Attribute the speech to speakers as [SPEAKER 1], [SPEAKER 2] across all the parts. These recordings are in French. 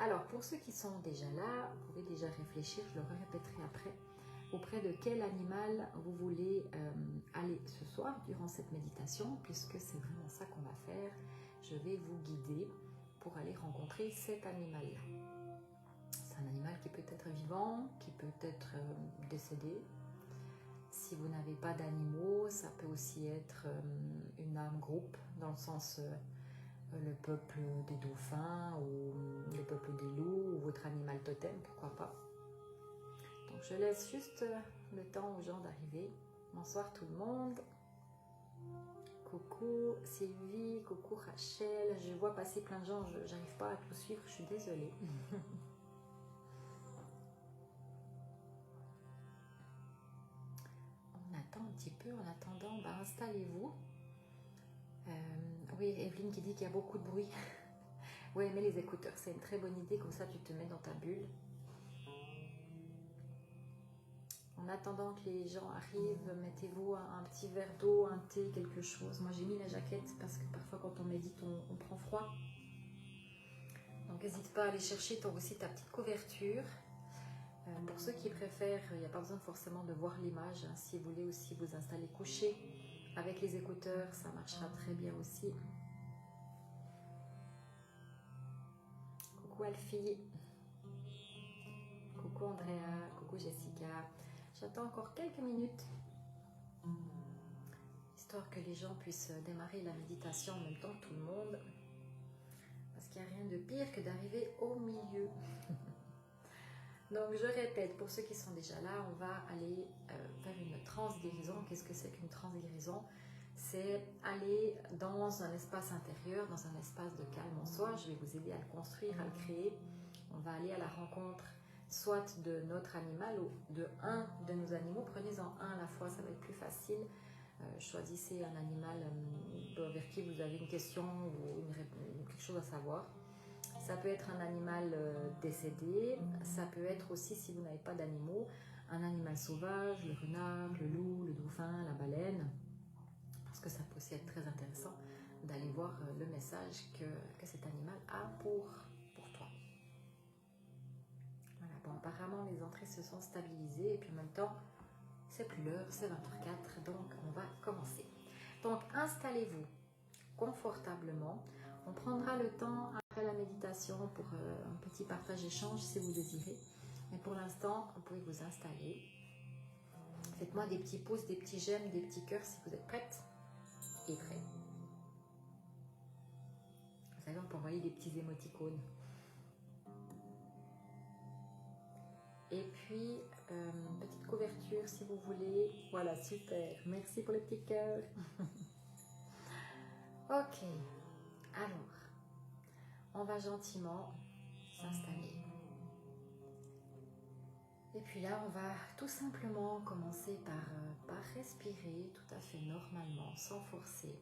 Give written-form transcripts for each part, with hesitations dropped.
[SPEAKER 1] Alors, pour ceux qui sont déjà là, vous pouvez déjà réfléchir, je le répéterai après, auprès de quel animal vous voulez aller ce soir durant cette méditation, puisque c'est vraiment ça qu'on va faire. Je vais vous guider pour aller rencontrer cet animal-là. C'est un animal qui peut être vivant, qui peut être décédé. Si vous n'avez pas d'animaux, ça peut aussi être une âme groupe, dans le sens le peuple des dauphins ou le peuple des loups ou votre animal totem, pourquoi pas. Donc je laisse juste le temps aux gens d'arriver. Bonsoir tout le monde. Coucou Sylvie, coucou Rachel. Je vois passer plein de gens, je n'arrive pas à tout suivre, je suis désolée. On attend un petit peu, en attendant, bah, installez-vous. Oui, Evelyne qui dit qu'il y a beaucoup de bruit. Oui, mais les écouteurs, c'est une très bonne idée, comme ça tu te mets dans ta bulle. En attendant que les gens arrivent, mettez-vous un petit verre d'eau, un thé, quelque chose. Moi j'ai mis la jaquette parce que parfois quand on médite, on prend froid. Donc n'hésite pas à aller chercher toi aussi ta petite couverture. Pour ceux qui préfèrent, il n'y a pas besoin forcément de voir l'image. Hein. Si vous voulez aussi vous installer couché avec les écouteurs, ça marchera très bien aussi. Coucou Alfie. Coucou Andrea. Coucou Jessica. J'attends encore quelques minutes, histoire que les gens puissent démarrer la méditation en même temps que tout le monde. Parce qu'il n'y a rien de pire que d'arriver au milieu. Donc je répète, pour ceux qui sont déjà là, on va aller faire une transguérison. Qu'est-ce que c'est qu'une transguérison? C'est aller dans un espace intérieur, dans un espace de calme en soi. Je vais vous aider à le construire, à le créer. On va aller à la rencontre soit de notre animal ou de un de nos animaux. Prenez-en un à la fois, ça va être plus facile. Choisissez un animal vers qui vous avez une question ou quelque chose à savoir. Ça peut être un animal décédé, ça peut être aussi, si vous n'avez pas d'animaux, un animal sauvage, le renard, le loup, le dauphin, la baleine. Parce que ça peut aussi être très intéressant d'aller voir le message que cet animal a pour toi. Voilà, bon, apparemment les entrées se sont stabilisées et puis en même temps, c'est plus l'heure, c'est 20h04, donc on va commencer. Donc installez-vous confortablement. On prendra le temps après la méditation pour un petit partage-échange si vous désirez. Mais pour l'instant, vous pouvez vous installer. Faites-moi des petits pouces, des petits j'aime, des petits cœurs si vous êtes prêtes et prêts. Vous savez, on peut envoyer des petits émoticônes. Et puis, petite couverture si vous voulez. Voilà, super. Merci pour les petits cœurs. Ok. Alors, on va gentiment s'installer. Et puis là, on va tout simplement commencer par respirer tout à fait normalement, sans forcer.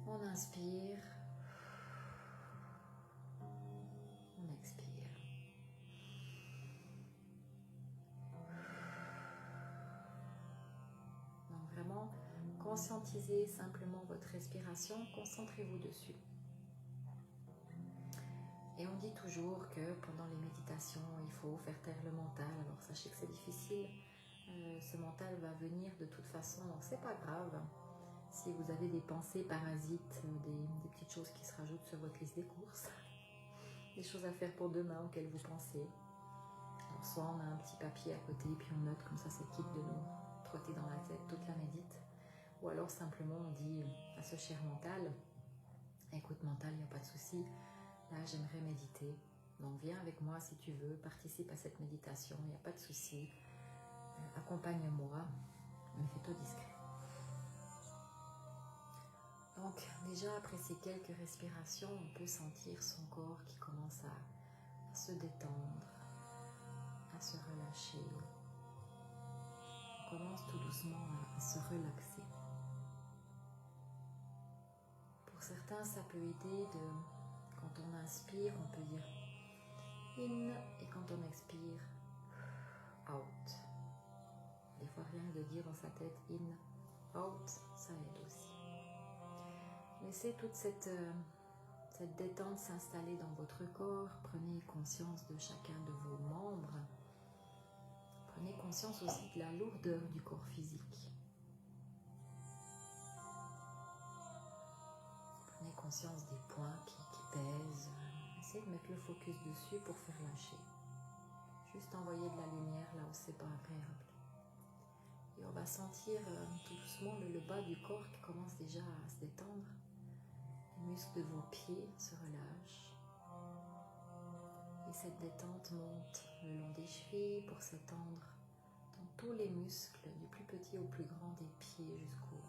[SPEAKER 1] On inspire. On expire. Donc vraiment, conscientisez simplement votre respiration, concentrez-vous dessus. Et on dit toujours que pendant les méditations, il faut faire taire le mental. Alors sachez que c'est difficile, ce mental va venir de toute façon, donc c'est pas grave. Si vous avez des pensées parasites, des petites choses qui se rajoutent sur votre liste des courses, des choses à faire pour demain auxquelles vous pensez. Alors soit on a un petit papier à côté et puis on note, comme ça quitte de nous trotter dans la tête toute la médite. Ou alors simplement on dit à ce cher mental, écoute mental, il n'y a pas de souci, là j'aimerais méditer, donc viens avec moi si tu veux, participe à cette méditation, il n'y a pas de souci, accompagne-moi, mais fais-toi discret. Donc déjà après ces quelques respirations, on peut sentir son corps qui commence à se détendre, à se relâcher. On commence tout doucement à se relaxer. Pour certains, ça peut aider quand on inspire, on peut dire in et quand on expire, out. Des fois, rien que de dire dans sa tête in, out, ça aide aussi. Laissez toute cette cette détente s'installer dans votre corps. Prenez conscience de chacun de vos membres. Prenez conscience aussi de la lourdeur du corps physique. Prenez conscience des points qui pèsent. Essayez de mettre le focus dessus pour faire lâcher. Juste envoyer de la lumière là où c'est pas agréable. Et on va sentir tout doucement le bas du corps qui commence déjà à se détendre. Les muscles de vos pieds se relâchent. Et cette détente monte le long des chevilles pour s'étendre dans tous les muscles, du plus petit au plus grand des pieds jusqu'aux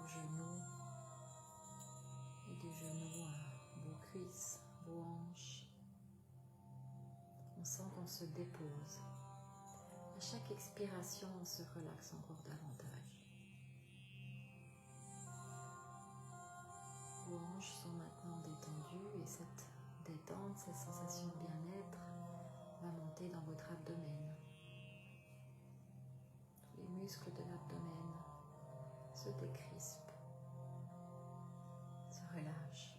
[SPEAKER 1] genoux. Et du genou à vos cuisses, vos hanches. On sent qu'on se dépose. À chaque expiration, on se relaxe encore davantage. Vos hanches sont maintenant détendues et cette détente, cette sensation de bien-être va monter dans votre abdomen. Les muscles de l'abdomen se décrispent, se relâchent.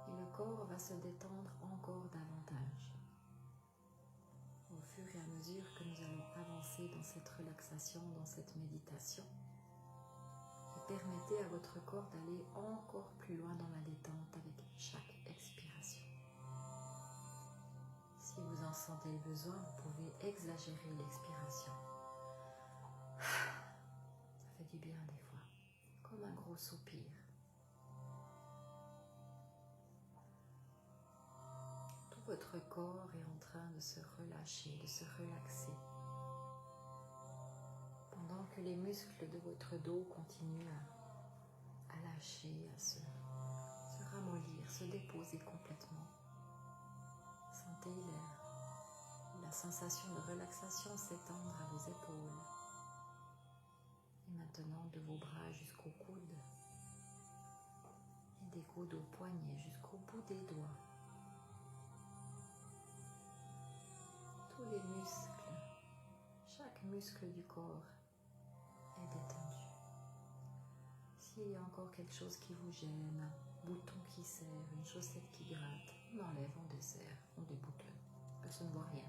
[SPEAKER 1] Et le corps va se détendre encore davantage. Au fur et à mesure que nous allons avancer dans cette relaxation, dans cette méditation, et permettez à votre corps d'aller encore plus loin dans la détente avec chaque expiration. Si vous en sentez le besoin, vous pouvez exagérer l'expiration. Ça fait du bien des fois, comme un gros soupir. Votre corps est en train de se relâcher, de se relaxer. Pendant que les muscles de votre dos continuent à lâcher, à se ramollir, se déposer complètement. Sentez la sensation de relaxation s'étendre à vos épaules. Et maintenant de vos bras jusqu'aux coudes. Et des coudes aux poignets jusqu'au bout des doigts. Tous les muscles, chaque muscle du corps est détendu. S'il y a encore quelque chose qui vous gêne, un bouton qui serre, une chaussette qui gratte, on enlève, on desserre, on déboutonne. Personne ne voit rien.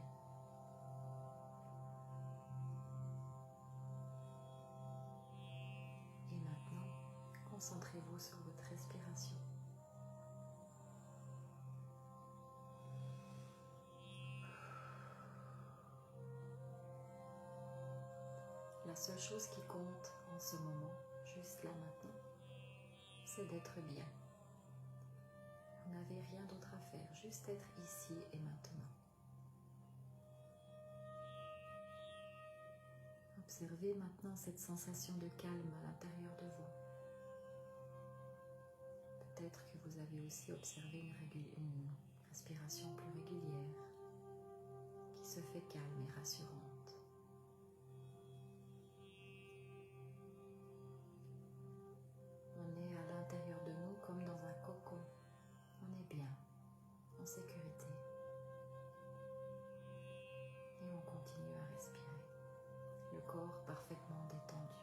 [SPEAKER 1] Et maintenant, concentrez-vous sur votre respiration. La seule chose qui compte en ce moment, juste là maintenant, c'est d'être bien. Vous n'avez rien d'autre à faire, juste être ici et maintenant. Observez maintenant cette sensation de calme à l'intérieur de vous. Peut-être que vous avez aussi observé une respiration plus régulière qui se fait calme et rassurante. On est à l'intérieur de nous comme dans un cocon. On est bien, en sécurité. Et on continue à respirer. Le corps parfaitement détendu.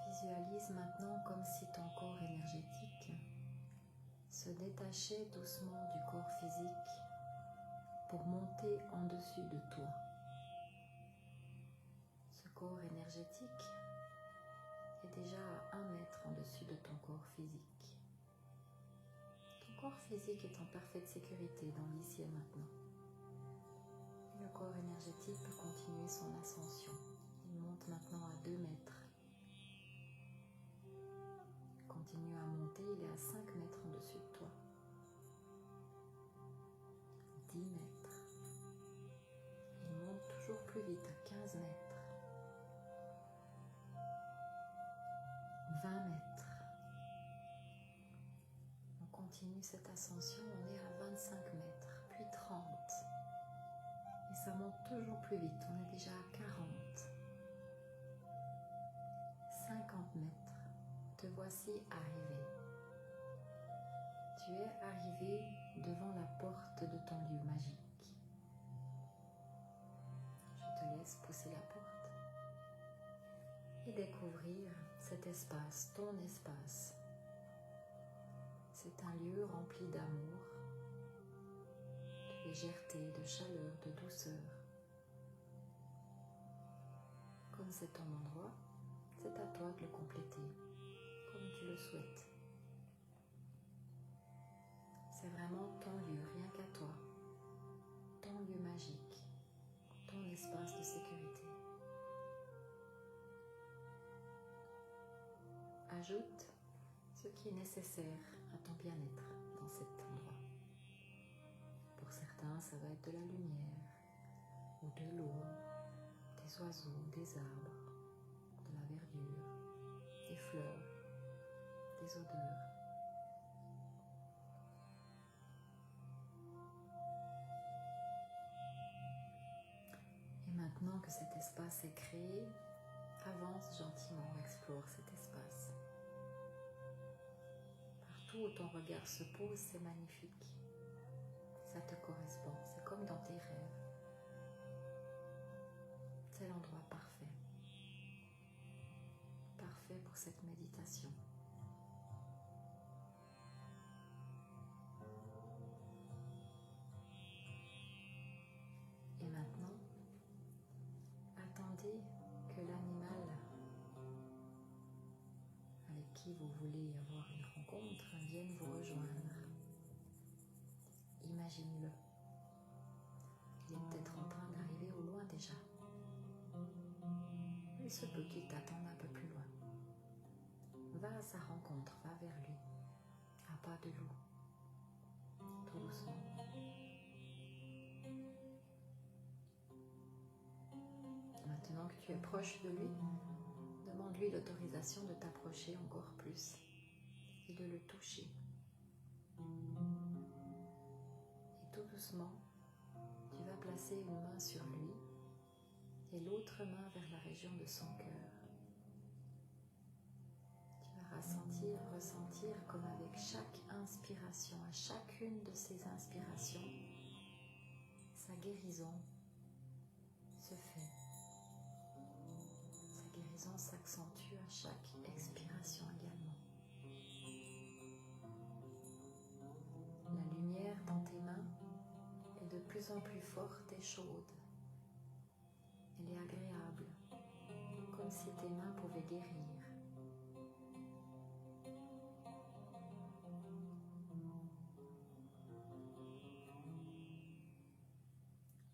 [SPEAKER 1] Visualise maintenant comme si ton corps énergétique se détachait doucement du corps physique pour monter en dessus de toi. Ce corps énergétique est déjà à 1 mètre en dessus de ton corps physique. Ton corps physique est en parfaite sécurité dans l'ici et maintenant. Et le corps énergétique peut continuer son ascension. Il monte maintenant à 2 mètres. Continue à monter, il est à 5 mètres en dessus de toi. 10 mètres. Il monte toujours plus vite à 15 mètres. 20 mètres. On continue cette ascension, on est à 25 mètres, puis 30. Et ça monte toujours plus vite, on est déjà à 40. 50 mètres. Te voici arrivé. Tu es arrivé devant la porte de ton lieu magique. et découvrir cet espace, ton espace. C'est un lieu rempli d'amour, de légèreté, de chaleur, de douceur. Comme c'est ton endroit, c'est à toi de le compléter, comme tu le souhaites. C'est vraiment ton lieu, rien qu'à toi, ton lieu magique, ton espace de sécurité. Ajoute ce qui est nécessaire à ton bien-être dans cet endroit. Pour certains, ça va être de la lumière, ou de l'eau, des oiseaux, des arbres, de la verdure, des fleurs, des odeurs. Et maintenant que cet espace est créé, avance gentiment, explore cet espace. Partout où ton regard se pose, c'est magnifique. Ça te correspond, c'est comme dans tes rêves. C'est l'endroit parfait. Parfait pour cette méditation. Et maintenant, attendez que l'animal avec qui vous voulez avoir une rencontre vienne vous rejoindre. Imagine-le. Il est peut-être en train d'arriver au loin déjà. Il se peut qu'il t'attende un peu plus loin. Va à sa rencontre, va vers lui, à pas de loup, tout doucement. Maintenant que tu es proche de lui, demande-lui l'autorisation de t'approcher encore plus et de le toucher. Et tout doucement, tu vas placer une main sur lui et l'autre main vers la région de son cœur. Tu vas ressentir comme avec chaque inspiration, à chacune de ces inspirations, sa guérison se fait. Sa guérison s'accentue à chaque expiration également. La lumière dans tes mains est de plus en plus forte et chaude. Elle est agréable, comme si tes mains pouvaient guérir.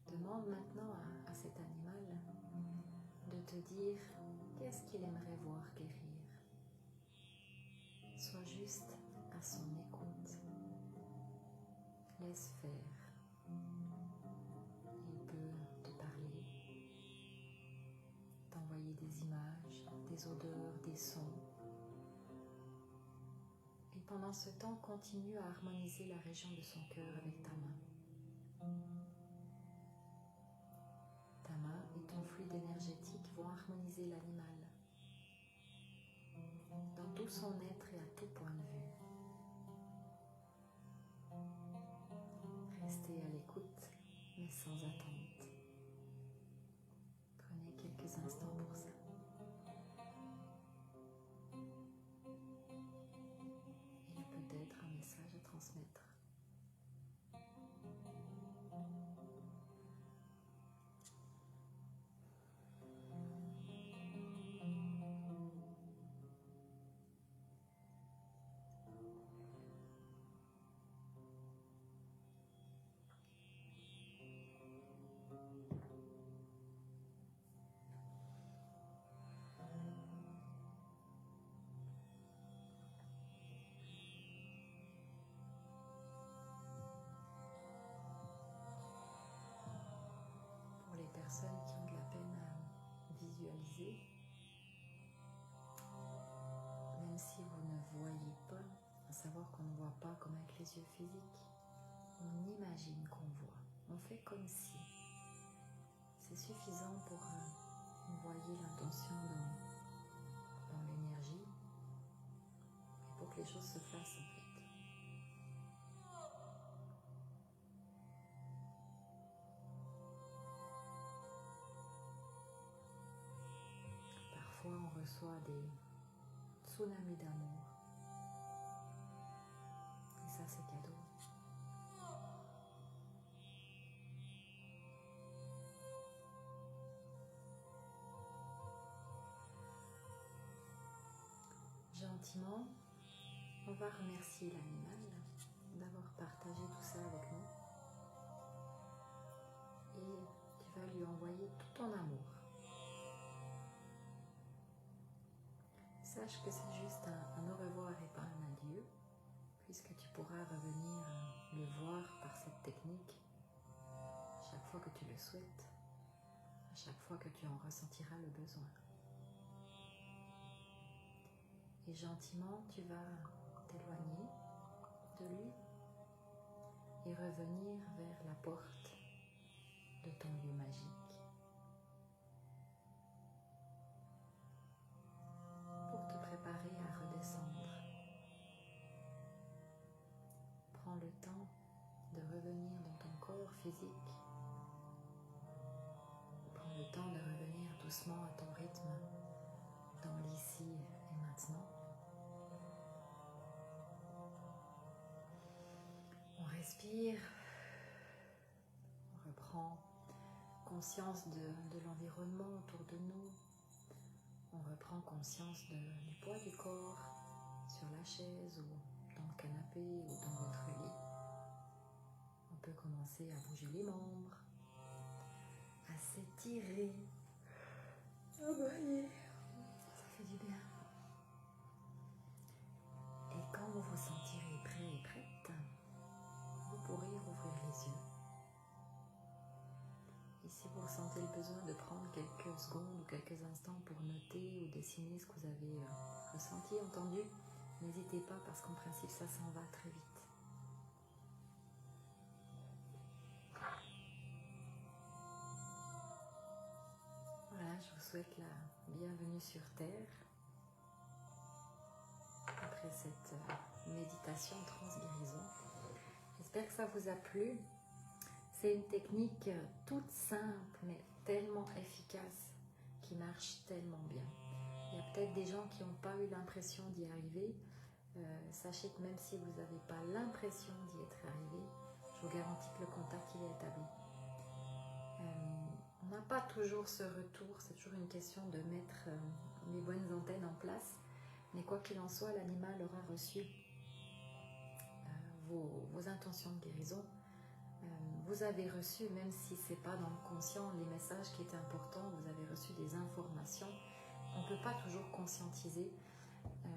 [SPEAKER 1] Demande maintenant à cet animal de te dire qu'est-ce qu'il aimerait voir guérir. Sois juste à son écoute. Laisse faire. Il peut te parler, t'envoyer des images, des odeurs, des sons. Et pendant ce temps, continue à harmoniser la région de son cœur avec ta main. Ta main et ton fluide énergétique vont harmoniser l'animal dans tout son être et à tout point de vue. Restez à l'écoute, mais sans attente. Prenez quelques instants pour ça. Il y a peut-être un message à transmettre. Pour les personnes qui ont de la peine à visualiser, même si vous ne voyez pas, à savoir qu'on ne voit pas comme avec les yeux physiques, on imagine qu'on voit, on fait comme si. C'est suffisant pour envoyer l'intention dans l'énergie et pour que les choses se fassent en fait. Parfois on reçois des tsunamis d'amour. Et ça, c'est cadeau. Gentiment, on va remercier l'animal d'avoir partagé tout ça avec nous. Et tu vas lui envoyer tout ton amour. Sache que c'est juste un au revoir et pas un adieu, puisque tu pourras revenir le voir par cette technique chaque fois que tu le souhaites, à chaque fois que tu en ressentiras le besoin. Et gentiment, tu vas t'éloigner de lui et revenir vers la porte de ton lieu magique pour te préparer à redescendre. Prends le temps de revenir dans ton corps physique. Prends le temps de revenir doucement à ton rythme dans l'ici et maintenant. On respire, on reprend conscience de l'environnement autour de nous. On reprend conscience du poids du corps sur la chaise ou dans le canapé ou dans votre lit. On peut commencer à bouger les membres, à s'étirer, à bailler. Ça fait du bien. Et quand vous vous sentirez prêt et prête, vous pourrez rouvrir les yeux. Et si vous ressentez le besoin de prendre quelques secondes ou quelques instants pour noter ou dessiner ce que vous avez ressenti, entendu, n'hésitez pas parce qu'en principe ça s'en va très vite. Voilà, je vous souhaite la bienvenue sur Terre après cette méditation trans-guérison. J'espère que ça vous a plu. C'est une technique toute simple mais tellement efficace qui marche tellement bien. Il y a peut-être des gens qui n'ont pas eu l'impression d'y arriver. Sachez que même si vous n'avez pas l'impression d'y être arrivé, je vous garantis que le contact il est établi. On n'a pas toujours ce retour, c'est toujours une question de mettre les bonnes antennes en place. Mais quoi qu'il en soit, l'animal aura reçu vos intentions de guérison. Vous avez reçu, même si ce n'est pas dans le conscient, les messages qui étaient importants, vous avez reçu des informations. On ne peut pas toujours conscientiser.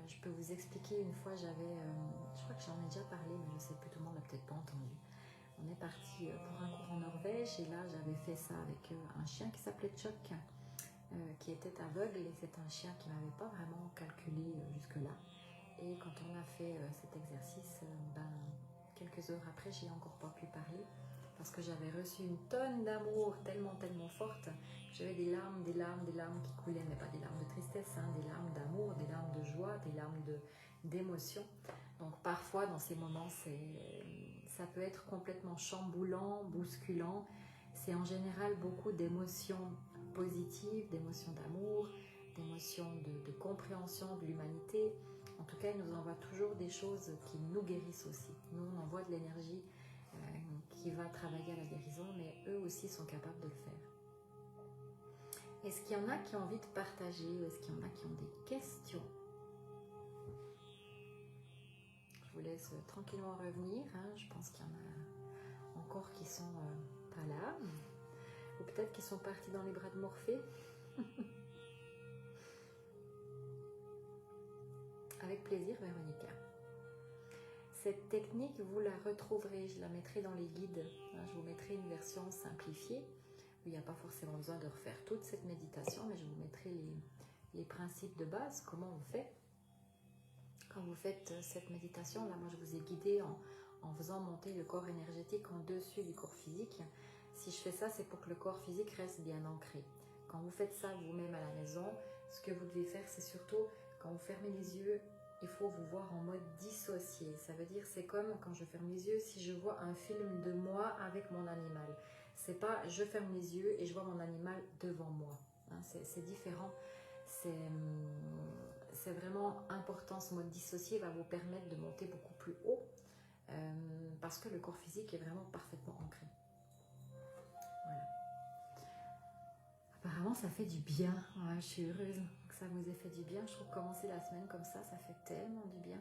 [SPEAKER 1] Je peux vous expliquer, une fois je crois que j'en ai déjà parlé, mais je ne sais plus, tout le monde n'a peut-être pas entendu. On est parti pour un cours en Norvège et là j'avais fait ça avec un chien qui s'appelait Chuck, qui était aveugle, et c'est un chien qui ne m'avait pas vraiment calculé jusque-là. Et quand on a fait cet exercice, quelques heures après, j'ai encore pas pu parler parce que j'avais reçu une tonne d'amour tellement forte. J'avais des larmes qui coulaient, mais pas des larmes de tristesse, hein, des larmes d'amour, des larmes de joie, des larmes d'émotion. Donc parfois dans ces moments, ça peut être complètement chamboulant, bousculant. C'est en général beaucoup d'émotions positives, d'émotions d'amour, d'émotions de compréhension de l'humanité. En tout cas, il nous envoie toujours des choses qui nous guérissent aussi. Nous, on envoie de l'énergie qui va travailler à la guérison, mais eux aussi sont capables de le faire. Est-ce qu'il y en a qui ont envie de partager ou est-ce qu'il y en a qui ont des questions? Je vous laisse tranquillement revenir. Hein. Je pense qu'il y en a encore qui sont pas là. Ou peut-être qui sont partis dans les bras de Morphée. Avec plaisir, Véronica. Cette technique, vous la retrouverez, je la mettrai dans les guides. Je vous mettrai une version simplifiée, où il n'y a pas forcément besoin de refaire toute cette méditation, mais je vous mettrai les principes de base, comment on fait. Quand vous faites cette méditation, là, moi je vous ai guidé en faisant monter le corps énergétique en dessus du corps physique. Si je fais ça, c'est pour que le corps physique reste bien ancré. Quand vous faites ça vous-même à la maison, ce que vous devez faire, c'est surtout, quand vous fermez les yeux, il faut vous voir en mode dissocié. Ça veut dire, c'est comme quand je ferme les yeux, si je vois un film de moi avec mon animal. C'est pas je ferme les yeux et je vois mon animal devant moi. Hein, c'est différent. c'est vraiment important. Ce mode dissocié va vous permettre de monter beaucoup plus haut parce que le corps physique est vraiment parfaitement ancré. Voilà. Apparemment, ça fait du bien. Ouais, je suis heureuse que ça vous ait fait du bien. Je trouve que commencer la semaine comme ça fait tellement du bien.